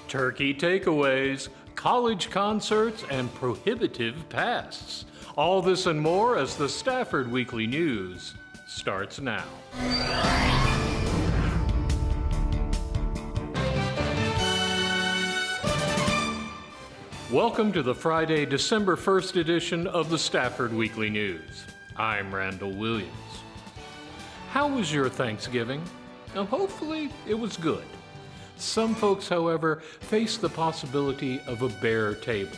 turkey takeaways, college concerts, and prohibitive pasts. All this and more as the Stafford Weekly News starts now. Welcome to the Friday, December 1st edition of the Stafford Weekly News. I'm Randall Williams. How was your Thanksgiving? Now, hopefully it was good. Some folks, however, face the possibility of a bare table.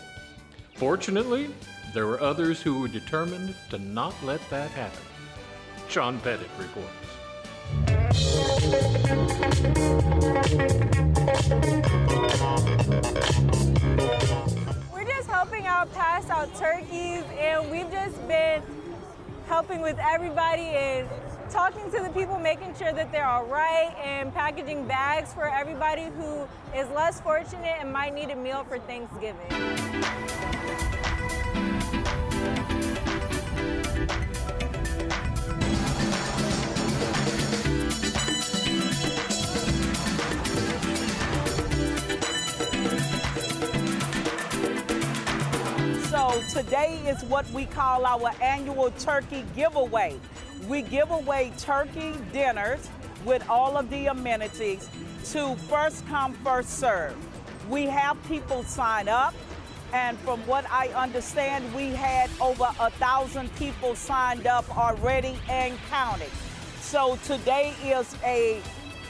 Fortunately, there were others who were determined to not let that happen. Sean Pettit reports. We're just helping out pass out turkeys, and we've just been helping with everybody and talking to the people, making sure that they're all right, and packaging bags for everybody who is less fortunate and might need a meal for Thanksgiving. So today is what we call our annual turkey giveaway. We give away turkey dinners with all of the amenities to first come, first serve. We have people sign up, and from what I understand, we had over 1,000 people signed up already and counting. So today is a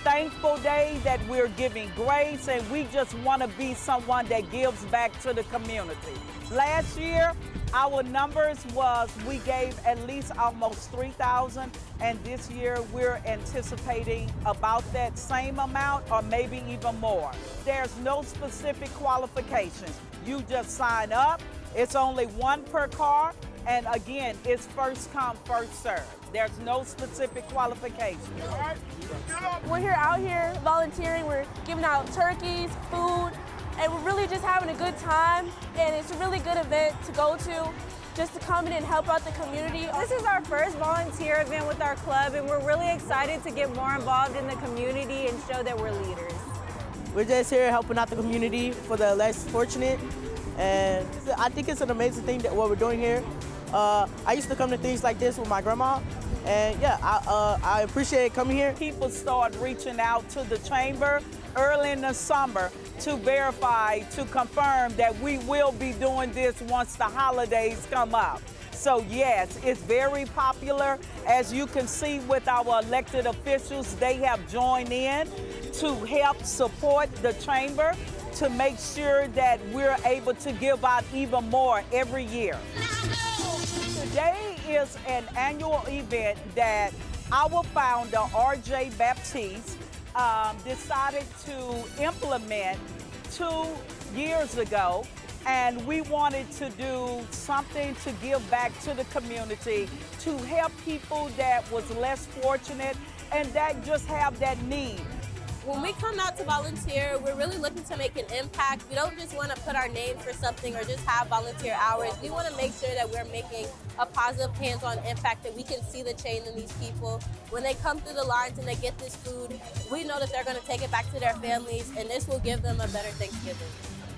thankful day that we're giving grace, and we just want to be someone that gives back to the community. Last year, our numbers was we gave at least almost 3,000, and this year we're anticipating about that same amount or maybe even more. There's no specific qualifications. You just sign up. It's only one per car, and again, it's first come, first serve. There's no specific qualifications. We're out here volunteering. We're giving out turkeys, food, and we're really just having a good time. And it's a really good event to go to, just to come in and help out the community. This is our first volunteer event with our club, and we're really excited to get more involved in the community and show that we're leaders. We're just here helping out the community for the less fortunate, and I think it's an amazing thing that what we're doing here. I used to come to things like this with my grandma, and yeah, I appreciate coming here. People start reaching out to the chamber early in the summer to verify, to confirm that we will be doing this once the holidays come up. So yes, it's very popular. As you can see with our elected officials, they have joined in to help support the chamber to make sure that we're able to give out even more every year. Today is an annual event that our founder, R.J. Baptiste, decided to implement 2 years ago, and we wanted to do something to give back to the community, to help people that was less fortunate and that just have that need. When we come out to volunteer, we're really looking to make an impact. We don't just want to put our name for something or just have volunteer hours. We want to make sure that we're making a positive hands-on impact, that we can see the change in these people. When they come through the lines and they get this food, we know that they're going to take it back to their families, and this will give them a better Thanksgiving.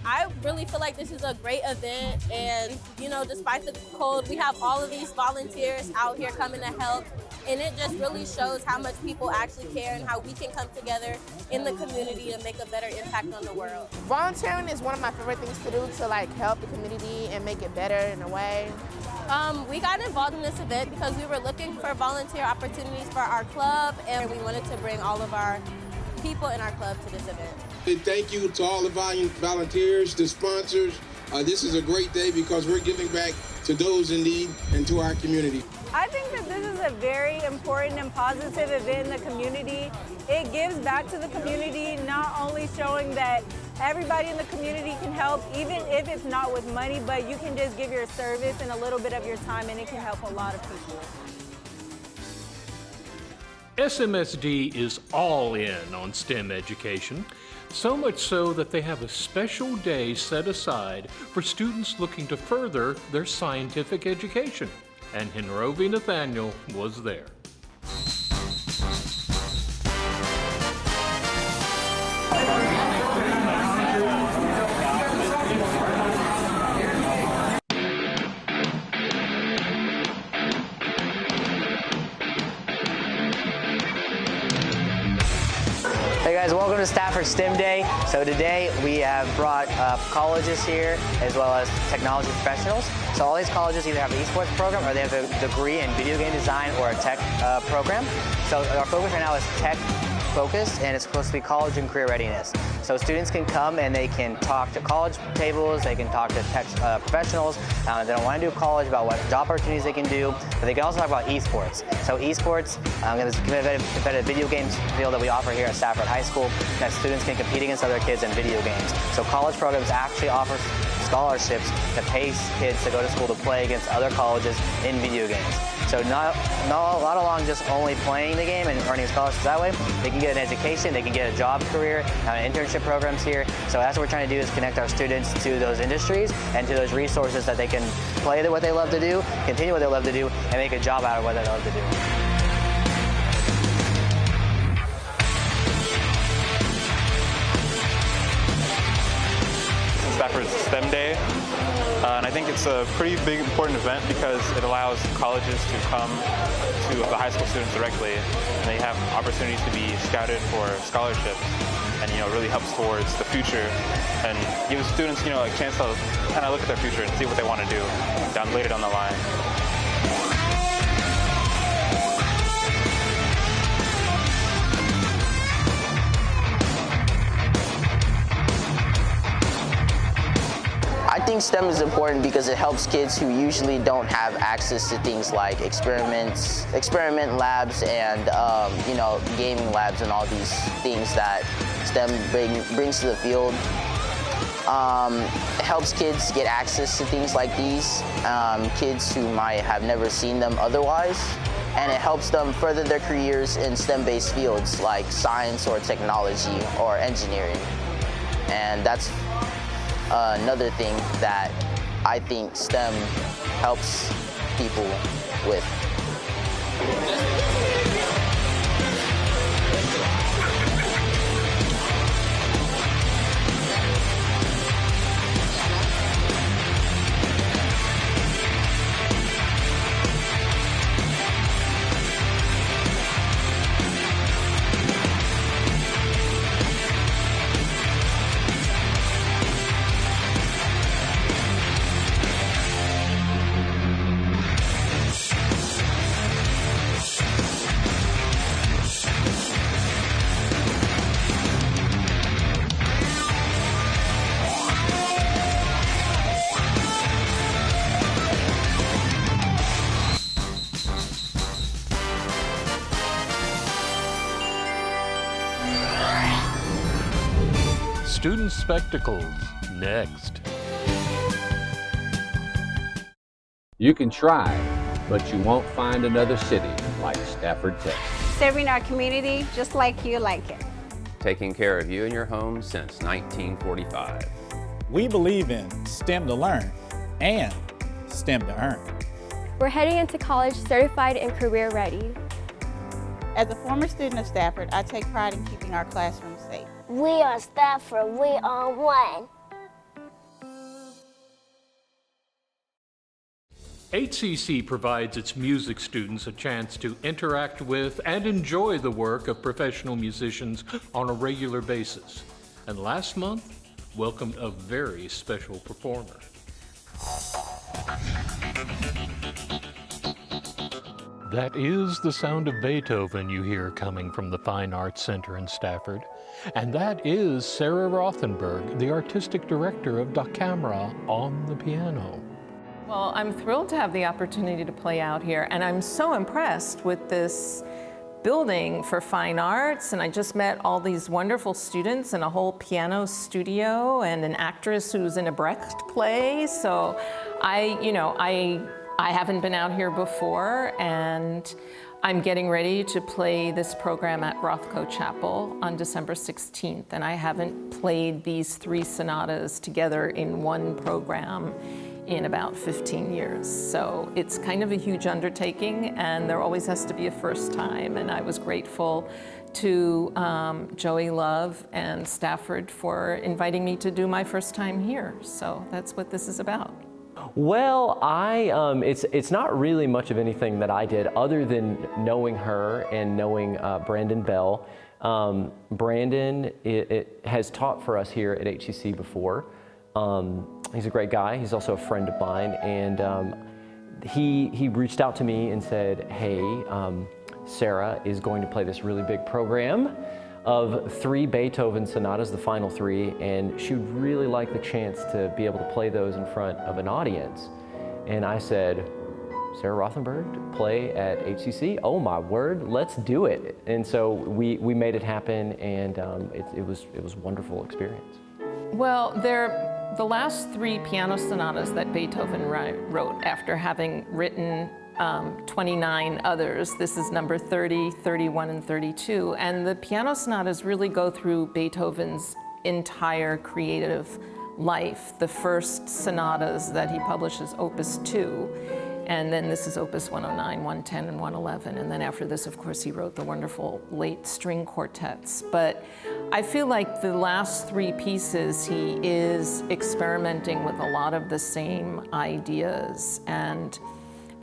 I really feel like this is a great event, and you know, despite the cold, we have all of these volunteers out here coming to help, and it just really shows how much people actually care and how we can come together in the community and make a better impact on the world. Volunteering is one of my favorite things to do, to like help the community and make it better in a way. We got involved in this event because we were looking for volunteer opportunities for our club, and we wanted to bring all of our people in our club to this event. And thank you to all the volunteers, the sponsors. This is a great day because we're giving back to those in need and to our community. I think that this is a very important and positive event in the community. It gives back to the community, not only showing that everybody in the community can help, even if it's not with money, but you can just give your service and a little bit of your time, and it can help a lot of people. SMSD is all in on STEM education, so much so that they have a special day set aside for students looking to further their scientific education. And Hinrovi Nathaniel was there. guys, welcome to Stafford STEM Day. So today we have brought colleges here as well as technology professionals. So all these colleges either have an esports program or they have a degree in video game design or a tech program. So our focus right now is tech focused, and it's supposed to be college and career readiness. So students can come and they can talk to college tables, they can talk to tech professionals. They don't want to do college about what job opportunities they can do, but they can also talk about esports. So esports is a competitive video games field that we offer here at Stafford High School, that students can compete against other kids in video games. So college programs actually offer scholarships to pay kids to go to school to play against other colleges in video games. So not along just only playing the game and earning scholarships that way. They can get an education, they can get a job career, internship programs here. So that's what we're trying to do, is connect our students to those industries and to those resources that they can play what they love to do, continue what they love to do, and make a job out of what they love to do. Stafford's STEM Day, and I think it's a pretty big, important event because it allows colleges to come to the high school students directly, and they have opportunities to be scouted for scholarships, and really helps towards the future and gives students a chance to kind of look at their future and see what they want to do later down the line. I think STEM is important because it helps kids who usually don't have access to things like experiment labs and gaming labs and all these things that STEM brings to the field. It helps kids get access to things like these, kids who might have never seen them otherwise, and it helps them further their careers in STEM-based fields like science or technology or engineering. And that's another thing that I think STEM helps people with. Student Spectacles, next. You can try, but you won't find another city like Stafford, Texas. Serving our community just like you like it. Taking care of you and your home since 1945. We believe in STEM to learn and STEM to earn. We're heading into college certified and career ready. As a former student of Stafford, I take pride in keeping our classrooms safe. We are Stafford, we are one. HCC provides its music students a chance to interact with and enjoy the work of professional musicians on a regular basis. And last month, welcomed a very special performer. That is the sound of Beethoven you hear coming from the Fine Arts Center in Stafford. And that is Sarah Rothenberg, the artistic director of Da Camera, on the piano. Well, I'm thrilled to have the opportunity to play out here, and I'm so impressed with this building for fine arts, and I just met all these wonderful students and a whole piano studio and an actress who's in a Brecht play. So I haven't been out here before, and I'm getting ready to play this program at Rothko Chapel on December 16th, and I haven't played these 3 sonatas together in one program in about 15 years. So it's kind of a huge undertaking, and there always has to be a first time, and I was grateful to Joey Love and Stafford for inviting me to do my first time here. So that's what this is about. Well, it's not really much of anything that I did other than knowing her and knowing Brandon Bell. Brandon has taught for us here at HCC before. He's a great guy. He's also a friend of mine, and he reached out to me and said, hey, Sarah is going to play this really big program of 3 Beethoven sonatas, the final 3, and she would really like the chance to be able to play those in front of an audience. And I said, Sarah Rothenberg to play at HCC? Oh my word, let's do it. And so we made it happen, and it was a wonderful experience. Well, the last 3 piano sonatas that Beethoven wrote after having written 29 others. This is number 30, 31, and 32. And the piano sonatas really go through Beethoven's entire creative life. The first sonatas that he publishes, Opus 2, and then this is Opus 109, 110, and 111. And then after this, of course, he wrote the wonderful late string quartets. But I feel like the last 3 pieces, he is experimenting with a lot of the same ideas. And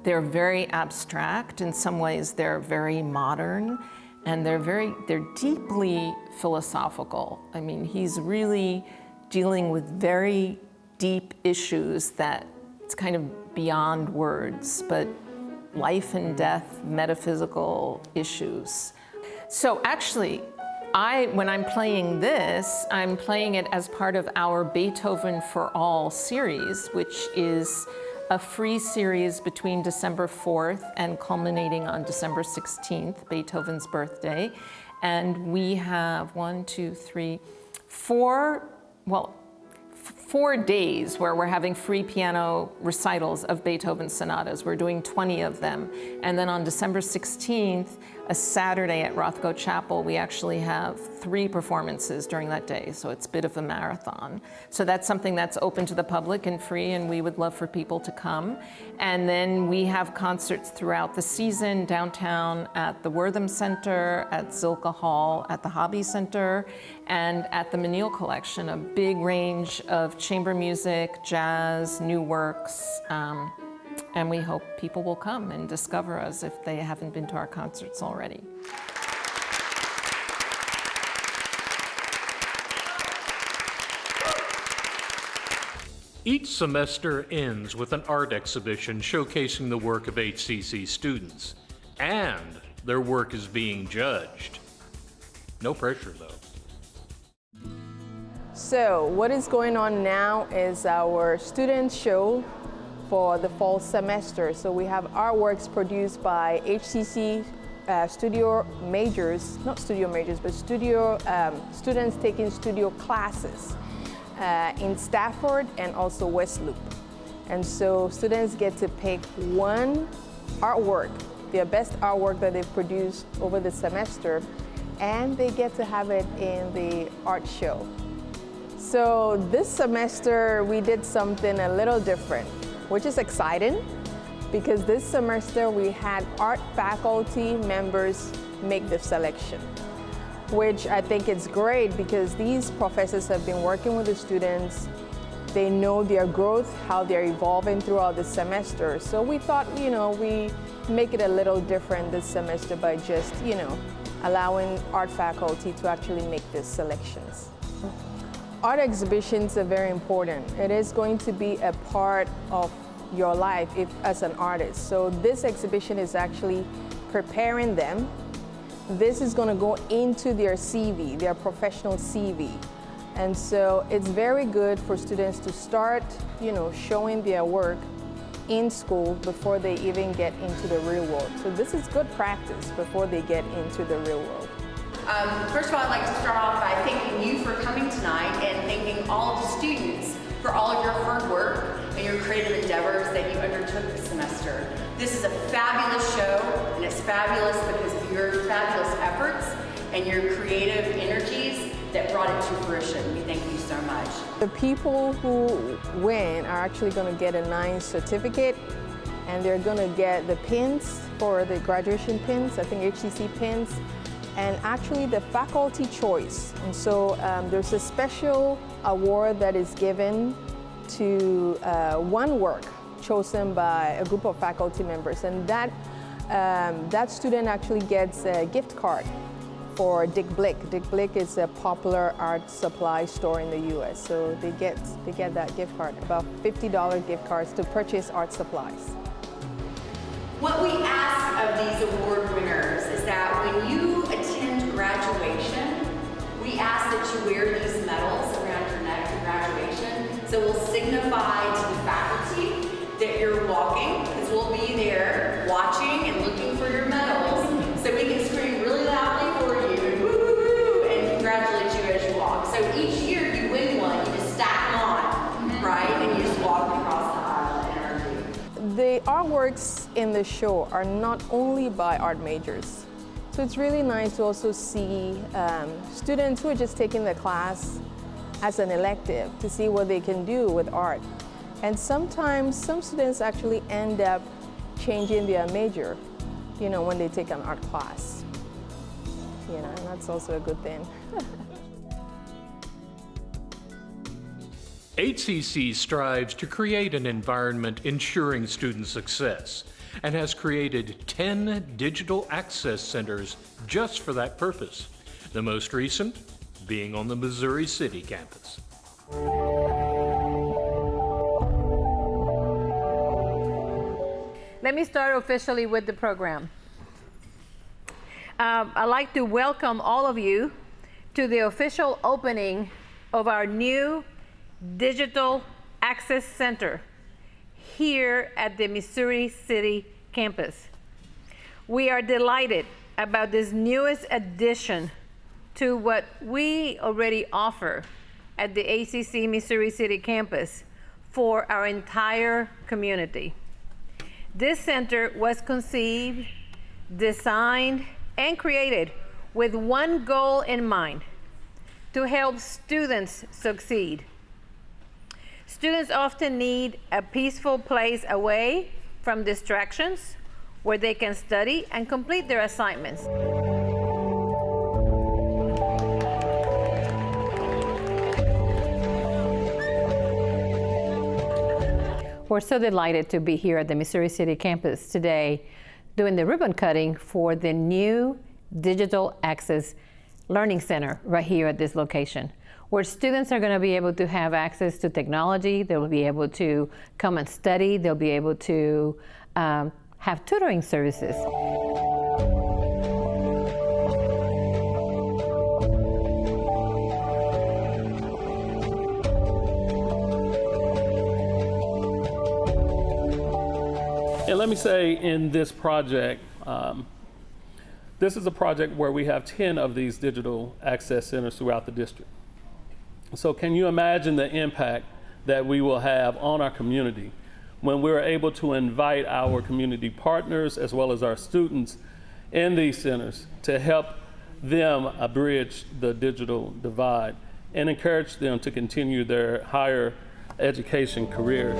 they're very abstract. In some ways, they're very modern, and they're deeply philosophical. I mean, he's really dealing with very deep issues that it's kind of beyond words, but life and death, metaphysical issues. So actually, when I'm playing this, I'm playing it as part of our Beethoven for All series, which is a free series between December 4th and culminating on December 16th, Beethoven's birthday. And we have 4 days where we're having free piano recitals of Beethoven sonatas. We're doing 20 of them. And then on December 16th, a Saturday at Rothko Chapel, we actually have 3 performances during that day. So it's a bit of a marathon. So that's something that's open to the public and free, and we would love for people to come. And then we have concerts throughout the season downtown at the Wortham Center, at Zilka Hall, at the Hobby Center, and at the Menil Collection, a big range of chamber music, jazz, new works, and we hope people will come and discover us if they haven't been to our concerts already. Each semester ends with an art exhibition showcasing the work of HCC students, and their work is being judged. No pressure, though. So what is going on now is our student show for the fall semester. So we have artworks produced by HCC studio majors, not studio majors, but students taking studio classes in Stafford and also West Loop. And so students get to pick one artwork, their best artwork that they've produced over the semester, and they get to have it in the art show. So this semester we did something a little different, which is exciting because this semester we had art faculty members make the selection, which I think is great because these professors have been working with the students. They know their growth, how they're evolving throughout the semester. So we thought, we make it a little different this semester by just, allowing art faculty to actually make these selections. Art exhibitions are very important. It is going to be a part of your life as an artist. So this exhibition is actually preparing them. This is going to go into their CV, their professional CV. And so it's very good for students to start, showing their work in school before they even get into the real world. So this is good practice before they get into the real world. First of all, I'd like to start off by thanking you for coming tonight and thanking all of the students for all of your hard work and your creative endeavors that you undertook this semester. This is a fabulous show, and it's fabulous because of your fabulous efforts and your creative energies that brought it to fruition. We thank you so much. The people who win are actually going to get a nice certificate, and they're going to get the pins for the graduation pins, I think HCC pins, and actually the faculty choice. And so there's a special award that is given to one work chosen by a group of faculty members, and that student actually gets a gift card for Dick Blick. Dick Blick is a popular art supply store in the U.S., so they get that gift card, about $50 gift cards to purchase art supplies. What we ask of these award winners is that when you attend graduation, we ask that you wear these medals around your neck at graduation. So we'll signify to the faculty that you're walking, because we'll be there watching and looking for your medals, so we can scream really loudly for you, woo, woo, woo, and congratulate you as you walk. So each year you win one, you just stack them on, right? And you just walk across the aisle in our group. The artworks in the show are not only by art majors. So it's really nice to also see students who are just taking the class as an elective to see what they can do with art. And sometimes some students actually end up changing their major, you know, when they take an art class. You know, and that's also a good thing. HCC strives to create an environment ensuring student success and has created 10 digital access centers just for that purpose, the most recent being on the Missouri City campus. Let me start officially with the program. I'd like to welcome all of you to the official opening of our new Digital Access Center here at the Missouri City campus. We are delighted about this newest addition to what we already offer at the ACC Missouri City campus for our entire community. This center was conceived, designed, and created with one goal in mind: to help students succeed. Students often need a peaceful place away from distractions where they can study and complete their assignments. We're so delighted to be here at the Missouri City campus today doing the ribbon cutting for the new Digital Access Learning Center right here at this location, where students are going to be able to have access to technology. They'll be able to come and study. They'll be able to have tutoring services. And let me say, in this project, this is a project where we have 10 of these digital access centers throughout the district. So can you imagine the impact that we will have on our community when we're able to invite our community partners as well as our students in these centers to help them bridge the digital divide and encourage them to continue their higher education career.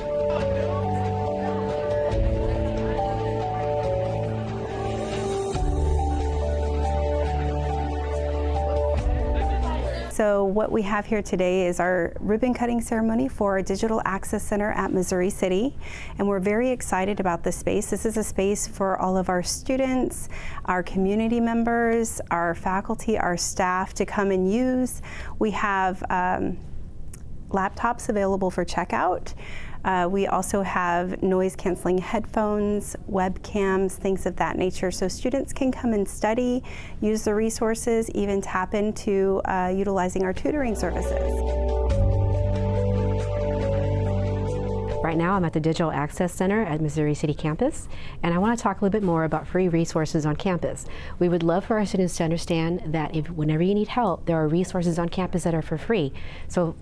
So what we have here today is our ribbon cutting ceremony for our Digital Access Center at Missouri City. And we're very excited about this space. This is a space for all of our students, our community members, our faculty, our staff to come and use. We have laptops available for checkout. We also have noise-canceling headphones, webcams, things of that nature, so students can come and study, use the resources, even tap into utilizing our tutoring services. Right now I'm at the Digital Access Center at Missouri City campus, and I want to talk a little bit more about free resources on campus. We would love for our students to understand that whenever you need help, there are resources on campus that are for free. So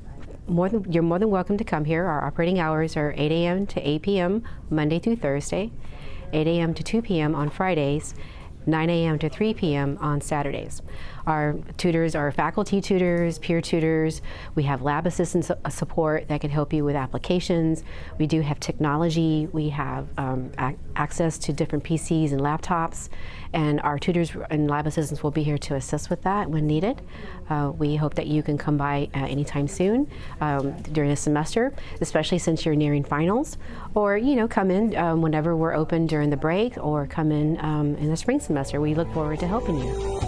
you're more than welcome to come here. Our operating hours are 8 a.m. to 8 p.m. Monday through Thursday, 8 a.m. to 2 p.m. on Fridays, 9 a.m. to 3 p.m. on Saturdays. Our tutors are faculty tutors, peer tutors. We have lab assistant support that can help you with applications. We do have technology. We have access to different PCs and laptops. And our tutors and lab assistants will be here to assist with that when needed. We hope that you can come by anytime soon during the semester, especially since you're nearing finals, or come in whenever we're open during the break, or come in the spring semester. We look forward to helping you.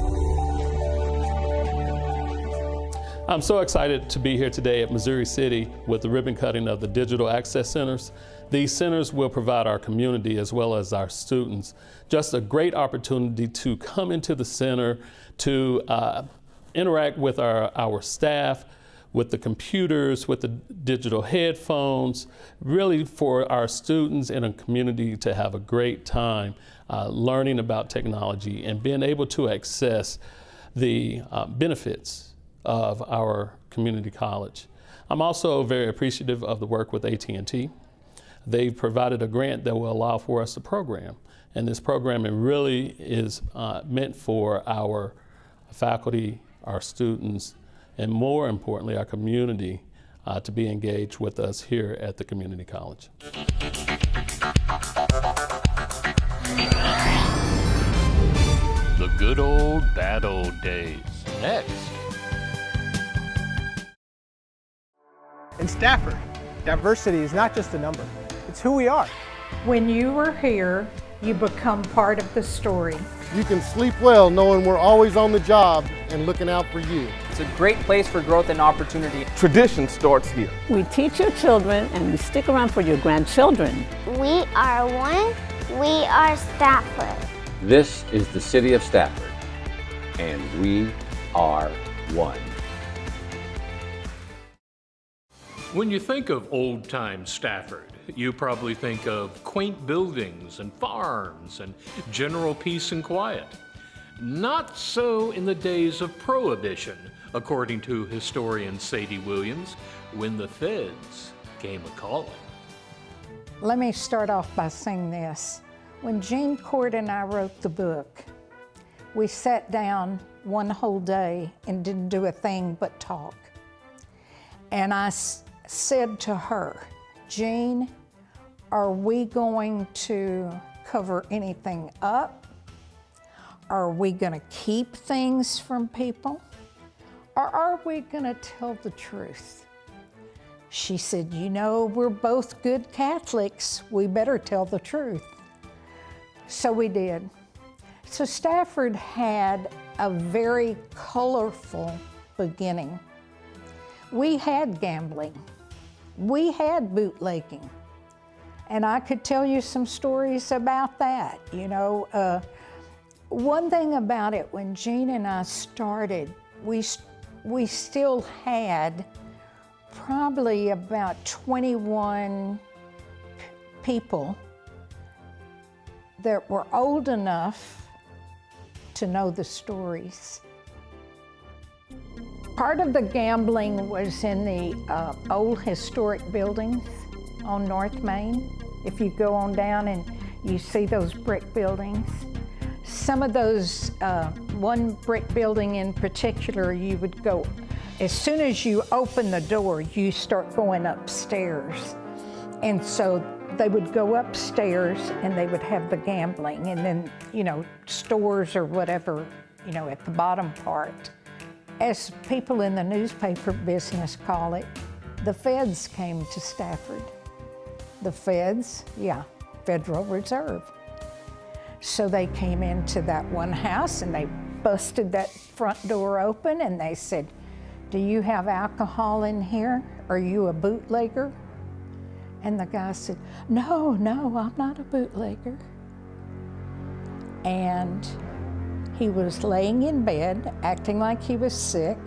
I'm so excited to be here today at Missouri City with the ribbon cutting of the Digital Access Centers. These centers will provide our community as well as our students just a great opportunity to come into the center, to interact with our staff, with the computers, with the digital headphones, really for our students and a community to have a great time learning about technology and being able to access the benefits of our community college. I'm also very appreciative of the work with AT&T. They've provided a grant that will allow for us to program. And this programming really is meant for our faculty, our students, and more importantly, our community to be engaged with us here at the community college. The good old, bad old days. Next. In Stafford, diversity is not just a number, it's who we are. When you are here, you become part of the story. You can sleep well knowing we're always on the job and looking out for you. It's a great place for growth and opportunity. Tradition starts here. We teach your children and we stick around for your grandchildren. We are one. We are Stafford. This is the city of Stafford, and we are one. When you think of old-time Stafford, you probably think of quaint buildings and farms and general peace and quiet. Not so in the days of Prohibition, according to historian Sadie Williams, when the feds came a-calling. Let me start off by saying this. When Jean Cord and I wrote the book, we sat down one whole day and didn't do a thing but talk. And I said to her, Jean, are we going to cover anything up? Are we going to keep things from people? Or are we going to tell the truth? She said, you know, we're both good Catholics. We better tell the truth. So we did. So Stafford had a very colorful beginning. We had gambling. We had bootlegging. And I could tell you some stories about that. You know, one thing about it, when Jean and I started, we still had probably about 21 people that were old enough to know the stories. Part of the gambling was in the old historic buildings on North Main. If you go on down and you see those brick buildings, some of those, one brick building in particular, you would go, as soon as you open the door, you start going upstairs. And so they would go upstairs and they would have the gambling, and then, you know, stores or whatever, you know, at the bottom part. As people in the newspaper business call it, the feds came to Stafford. The feds, yeah, Federal Reserve. So they came into that one house and they busted that front door open and they said, do you have alcohol in here? Are you a bootlegger? And the guy said, no, I'm not a bootlegger. And he was laying in bed, acting like he was sick,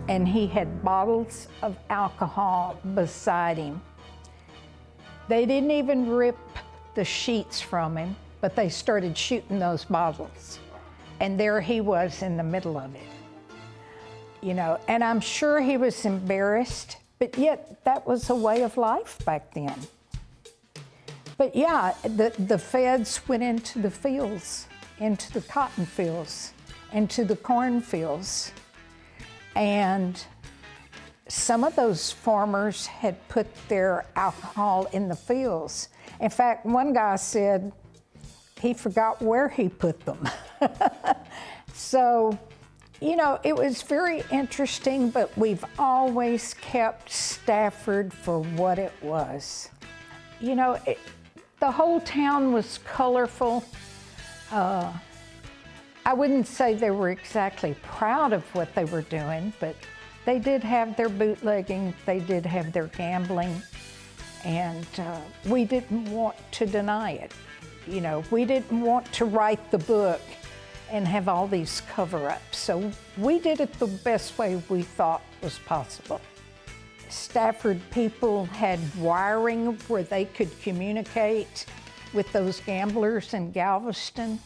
and he had bottles of alcohol beside him. They didn't even rip the sheets from him, but they started shooting those bottles. And there he was in the middle of it. You know, and I'm sure he was embarrassed, but yet that was a way of life back then. But yeah, the feds went into the fields, into the cotton fields, into the corn fields. And some of those farmers had put their alcohol in the fields. In fact, one guy said he forgot where he put them. So, you know, it was very interesting, but we've always kept Stafford for what it was. You know, the whole town was colorful. I wouldn't say they were exactly proud of what they were doing, but They did have their bootlegging, they did have their gambling, and we didn't want to deny it. You know, we didn't want to write the book and have all these cover-ups, so we did it the best way we thought was possible. Stafford people had wiring where they could communicate with those gamblers in Galveston.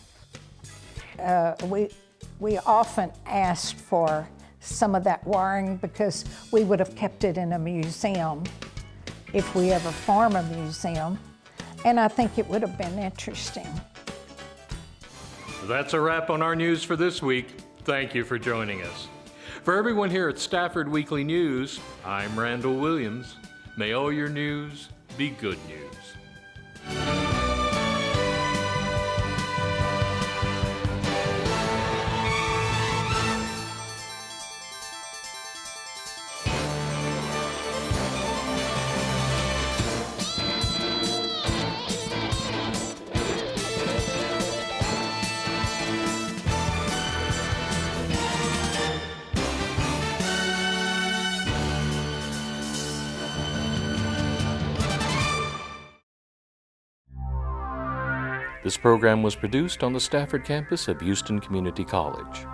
We often asked for some of that wiring because we would have kept it in a museum if we ever form a museum, and I think it would have been interesting. That's a wrap on our news for this week. Thank you for joining us. For everyone here at Stafford Weekly News, I'm Randall Williams. May all your news be good news. This program was produced on the Stafford campus of Houston Community College.